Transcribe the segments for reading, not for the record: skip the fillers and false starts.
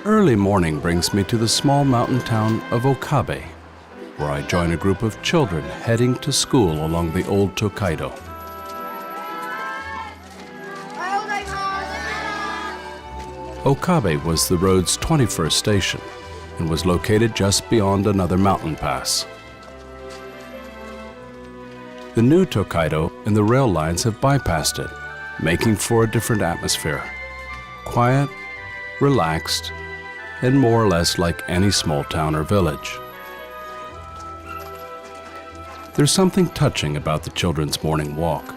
Early morning brings me to the small mountain town of Okabe, where I join a group of children heading to school along the Old Tokaido. Okabe was the road's 21st station and was located just beyond another mountain pass. The new Tokaido and the rail lines have bypassed it, making for a different atmosphere. Quiet, relaxed, and more or less like any small town or village. There's something touching about the children's morning walk,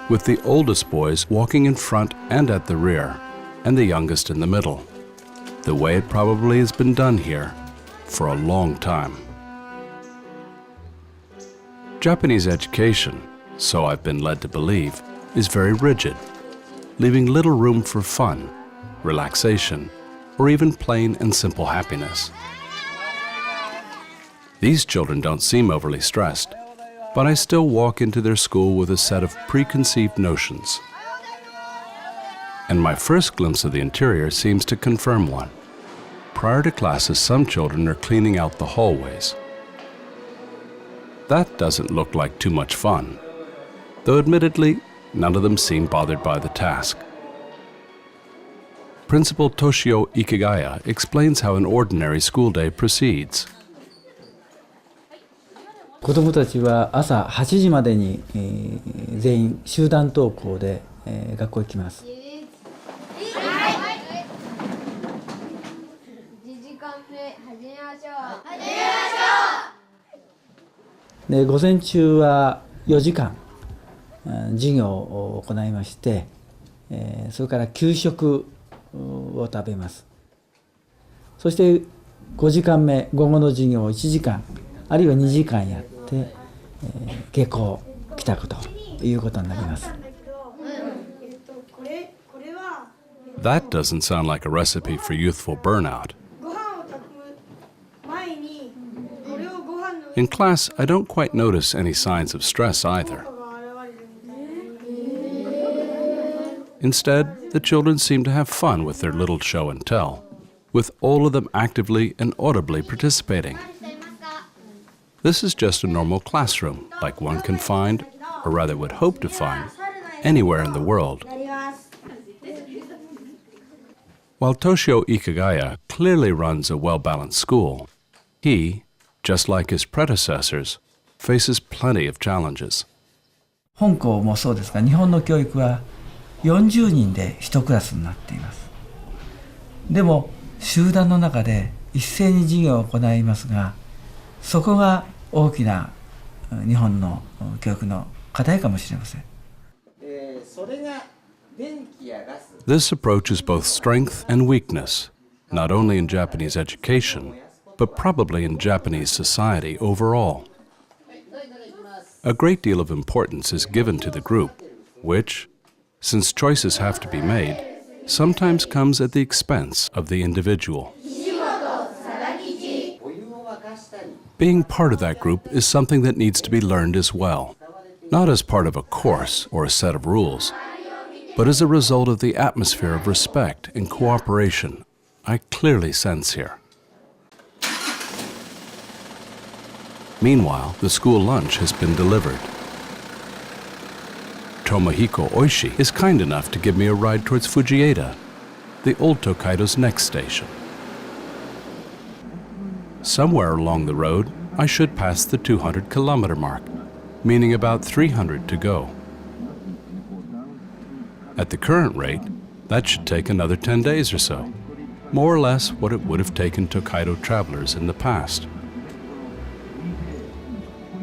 with the oldest boys walking in front and at the rear, and the youngest in the middle, the way it probably has been done here for a long time. Japanese education, so I've been led to believe, is very rigid, leaving little room for fun, relaxation, or even plain and simple happiness. These children don't seem overly stressed, but I still walk into their school with a set of preconceived notions. And my first glimpse of the interior seems to confirm one. Prior to classes, some children are cleaning out the hallways. That doesn't look like too much fun, though admittedly, none of them seem bothered by the task. Principal Toshio Ikigaya explains how an ordinary school day proceeds. 子どもたちは朝8時までに、全員集団登校で、学校へ来ます。で、午前中は4時間授業を行いまして、それから給食を食べます。そして5時間目、午後の授業を1時間あるいは2時間やって、下校帰宅ということになります。That doesn't sound like a recipe for youthful burnout. In class, I don't quite notice any signs of stress either. Instead, the children seem to have fun with their little show and tell, with all of them actively and audibly participating. This is just a normal classroom, like one can find, or rather would hope to find, anywhere in the world. While Toshio Ikigaya clearly runs a well-balanced school, he, just like his predecessors, faces plenty of challenges. 本校もそうですが、日本の教育は40人で1クラスになっています。でも集団の中で一斉に授業を行いますが、そこが大きな日本の教育の課題かもしれません。This approach is both strength and weakness, not only in Japanese education, but probably in Japanese society overall. A great deal of importance is given to the group, which, since choices have to be made, sometimes comes at the expense of the individual. Being part of that group is something that needs to be learned as well, not as part of a course or a set of rules, but as a result of the atmosphere of respect and cooperation I clearly sense here. Meanwhile, the school lunch has been delivered. Tomohiko Oishi is kind enough to give me a ride towards Fujieda, the Old Tokaido's next station. Somewhere along the road, I should pass the 200-kilometer mark, meaning about 300 to go. At the current rate, that should take another 10 days or so, more or less what it would have taken Tokaido travelers in the past.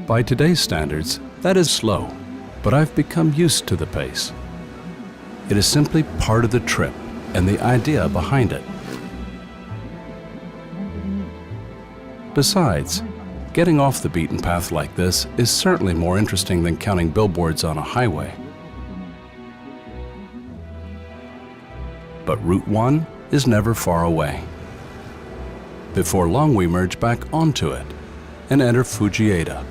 By today's standards, that is slow, but I've become used to the pace. It is simply part of the trip and the idea behind it. Besides, getting off the beaten path like this is certainly more interesting than counting billboards on a highway. But Route 1 is never far away. Before long, we merge back onto it and enter Fujieda,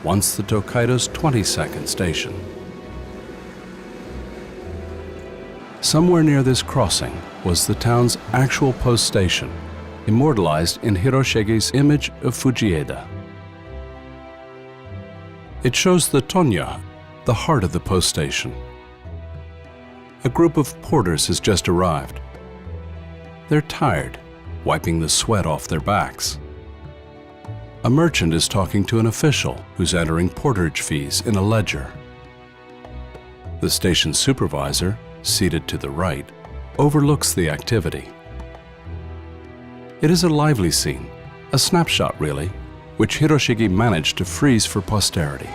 once the Tokaido's 22nd station. Somewhere near this crossing was the town's actual post station, immortalized in Hiroshige's image of Fujieda. It shows the Tonya, the heart of the post station. A group of porters has just arrived. They're tired, wiping the sweat off their backs. A merchant is talking to an official who's entering porterage fees in a ledger. The station supervisor, seated to the right, overlooks the activity. It is a lively scene, a snapshot really, which Hiroshige managed to freeze for posterity.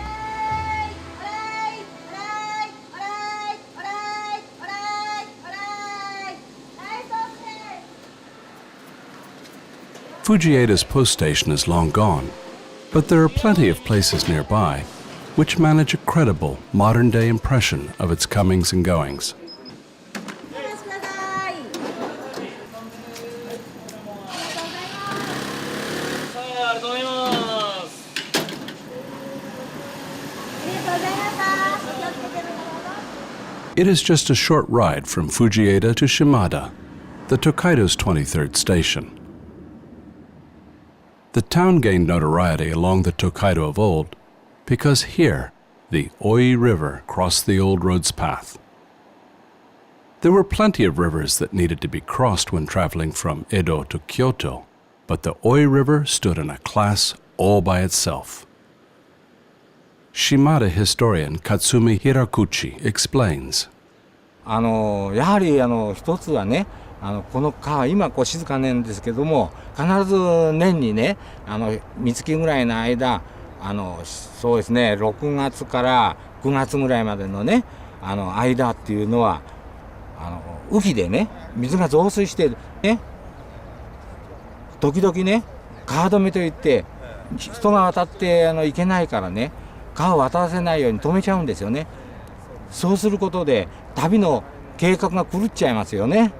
Fujieda's post station is long gone, but there are plenty of places nearby which manage a credible, modern-day impression of its comings and goings. It is just a short ride from Fujieda to Shimada, the Tokaido's 23rd station. The town gained notoriety along the Tokaido of old because here, the Oi River crossed the old road's path. There were plenty of rivers that needed to be crossed when traveling from Edo to Kyoto, but the Oi River stood in a class all by itself. Shimada historian Katsumi Hirakuchi explains. やはり一つはね、この川、今静かなんですけども、必ず年にね、三月ぐらいの間、そうですね、6月から9月ぐらいまでのね、間っていうのは、雨季でね、水が増水してね、時々ね、川止めといって、人が渡っていけないからね、川を渡らせないように止めちゃうんですよね。そうすることで、旅の計画が狂っちゃいますよね。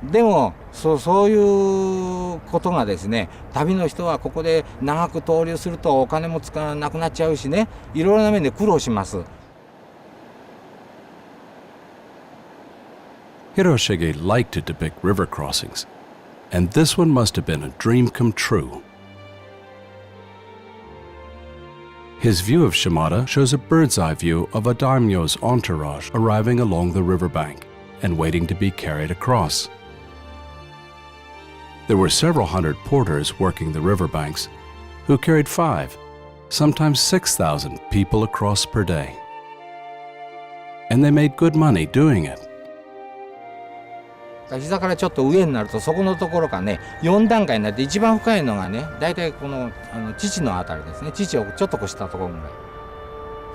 でもそういうことがですね、旅の人はここで長く逗留するとお金も使わなくなっちゃうしね、いろいろな面で苦労します。Hiroshige liked to depict river crossings, and this one must have been a dream come true. His view of Shimada shows a bird's-eye view of a daimyo's entourage arriving along the riverbank and waiting to be carried across. There were several hundred porters working the riverbanks who carried 5, sometimes 6,000 people across per day. And they made good money doing it. 膝からちょっと上になるとそこのところがね、4段階になって一番深いのがね、大体この父のあたりですね。父をちょっと越したところぐらい、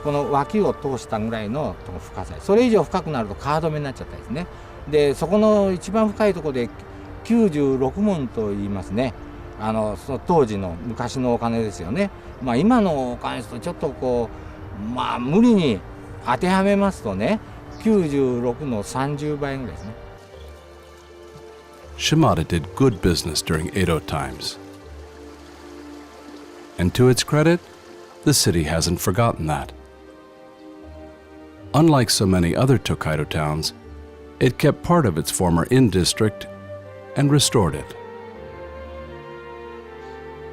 この脇を通したぐらいの深さ、それ以上深くなると川止めになっちゃったですね。でそこの一番深いところで96文と言いますね。その当時の昔のお金ですよね。まあ今のお金ですとちょっとこう無理に当てはめますとね、96の30倍ぐらいですね。Shimada did good business during Edo times. And to its credit, the city hasn't forgotten that. Unlike so many other Tokaido towns, it kept part of its former inn district and restored it.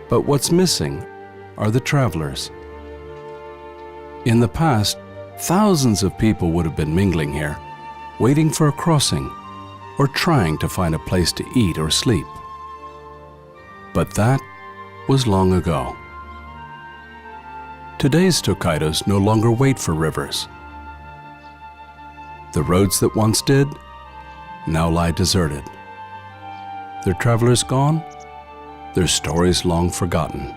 But what's missing are the travelers. In the past, thousands of people would have been mingling here, waiting for a crossing, or trying to find a place to eat or sleep. But that was long ago. Today's Tokaidos no longer wait for rivers. The roads that once did now lie deserted. Their travelers gone, their stories long forgotten.